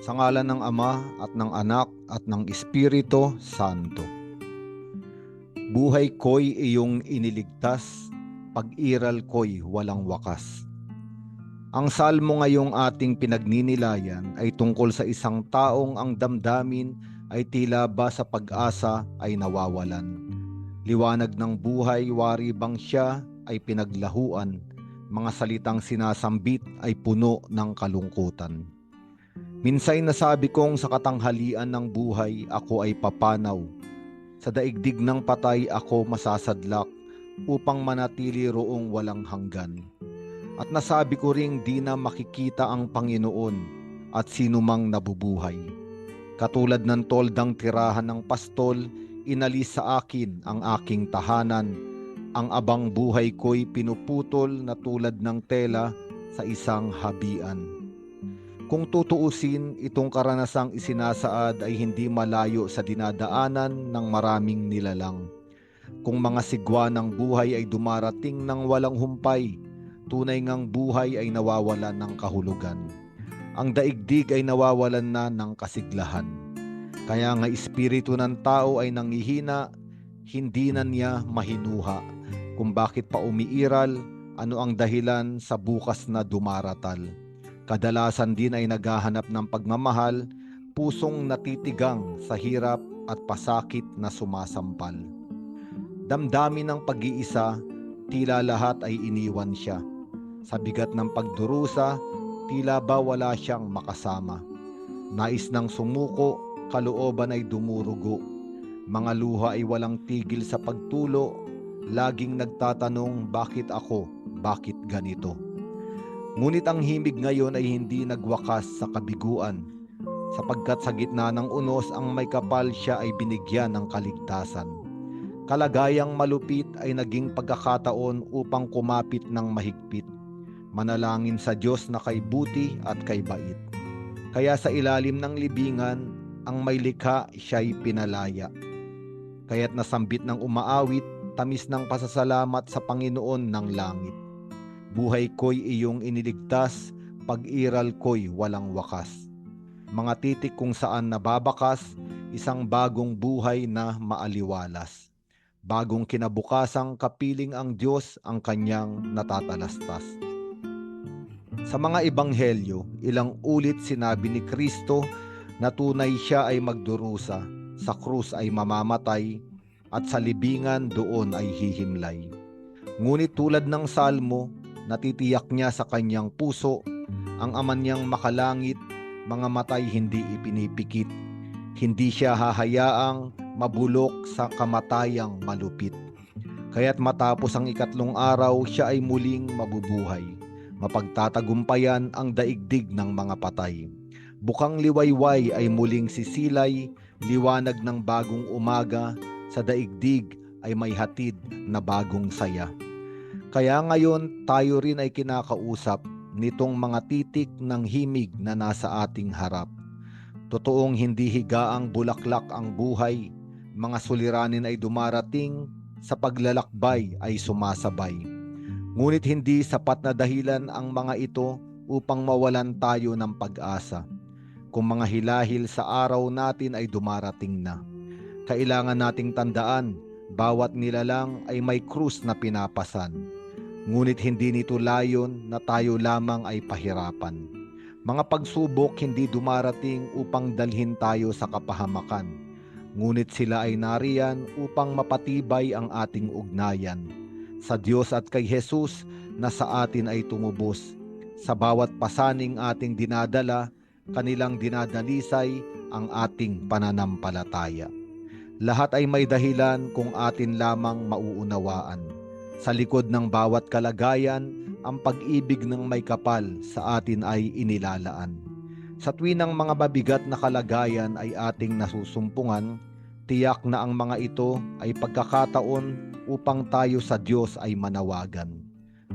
Sa ngalan ng Ama at ng Anak at ng Espiritu Santo. Buhay ko'y iyong iniligtas, pag-iral ko'y walang wakas. Ang salmo ngayong ating pinagninilayan ay tungkol sa isang taong ang damdamin ay tila ba sa pag-asa ay nawawalan. Liwanag ng buhay, wari bang siya ay pinaglahuan, mga salitang sinasambit ay puno ng kalungkutan. Minsay nasabi kong sa katanghalian ng buhay ako ay papanaw. Sa daigdig ng patay ako masasadlak upang manatili roong walang hanggan. At nasabi ko ring di na makikita ang Panginoon at sinumang nabubuhay. Katulad ng toldang tirahan ng pastol, inalis sa akin ang aking tahanan. Ang abang buhay ko'y pinuputol na tulad ng tela sa isang habian. Kung tutuusin, itong karanasang isinasaad ay hindi malayo sa dinadaanan ng maraming nilalang. Kung mga sigwa ng buhay ay dumarating ng walang humpay, tunay ngang buhay ay nawawalan ng kahulugan. Ang daigdig ay nawawalan na ng kasiglahan. Kaya nga espiritu ng tao ay nangihina, hindi na niya mahinuha. Kung bakit pa umiiral, ano ang dahilan sa bukas na dumaratal. Kadalasan din ay naghahanap ng pagmamahal, pusong natitigang sa hirap at pasakit na sumasampal. Damdamin ng pag-iisa, tila lahat ay iniwan siya. Sa bigat ng pagdurusa, tila ba wala siyang makasama. Nais ng sumuko, kalooban ay dumurugo. Mga luha ay walang tigil sa pagtulo, laging nagtatanong bakit ako, bakit ganito. Ngunit ang himig ngayon ay hindi nagwakas sa kabiguan, sapagkat sa gitna ng unos ang may kapal siya ay binigyan ng kaligtasan. Kalagayang malupit ay naging pagkakataon upang kumapit ng mahigpit. Manalangin sa Diyos na kay buti at kay bait. Kaya sa ilalim ng libingan, ang may likha siya'y pinalaya. Kaya't nasambit ng umaawit, tamis ng pasasalamat sa Panginoon ng langit. Buhay ko'y iyong iniligtas, pag-iral ko'y walang wakas. Mga titik kung saan nababakas, isang bagong buhay na maaliwalas. Bagong kinabukasang kapiling ang Diyos ang kanyang natatalastas. Sa mga ebanghelyo, ilang ulit sinabi ni Kristo na tunay siya ay magdurusa, sa krus ay mamamatay, at sa libingan doon ay hihimlay. Ngunit tulad ng salmo, natitiyak niya sa kanyang puso, ang Ama niyang makalangit, mga matay hindi ipinipikit. Hindi siya hahayaang mabulok sa kamatayang malupit. Kaya't matapos ang 3 araw, siya ay muling mabubuhay. Mapagtatagumpayan ang daigdig ng mga patay. Bukang liwayway ay muling sisilay, liwanag ng bagong umaga, sa daigdig ay may hatid na bagong saya. Kaya ngayon tayo rin ay kinakausap nitong mga titik ng himig na nasa ating harap. Totoong hindi higaang bulaklak ang buhay, mga suliranin ay dumarating, sa paglalakbay ay sumasabay. Ngunit hindi sapat na dahilan ang mga ito upang mawalan tayo ng pag-asa. Kung mga hilahil sa araw natin ay dumarating na, kailangan nating tandaan, bawat nilalang ay may krus na pinapasan. Ngunit hindi nito layon na tayo lamang ay pahirapan. Mga pagsubok hindi dumarating upang dalhin tayo sa kapahamakan. Ngunit sila ay nariyan upang mapatibay ang ating ugnayan sa Diyos at kay Jesus na sa atin ay tumubos. Sa bawat pasaning ating dinadala, kanilang dinadalisay ang ating pananampalataya. Lahat ay may dahilan kung atin lamang mauunawaan. Sa likod ng bawat kalagayan, ang pag-ibig ng may kapal sa atin ay inilalaan. Sa tuwinang mga mabigat na kalagayan ay ating nasusumpungan, tiyak na ang mga ito ay pagkakataon upang tayo sa Diyos ay manawagan.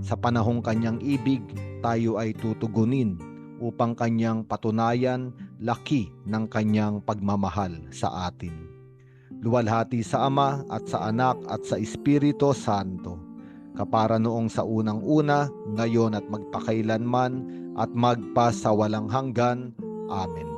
Sa panahong kanyang ibig, tayo ay tutugunin upang kanyang patunayan laki ng kanyang pagmamahal sa atin. Luwalhati sa Ama at sa Anak at sa Espiritu Santo, kapara noong sa unang-una, ngayon at magpakailanman, at magpa sa walang hanggan. Amen.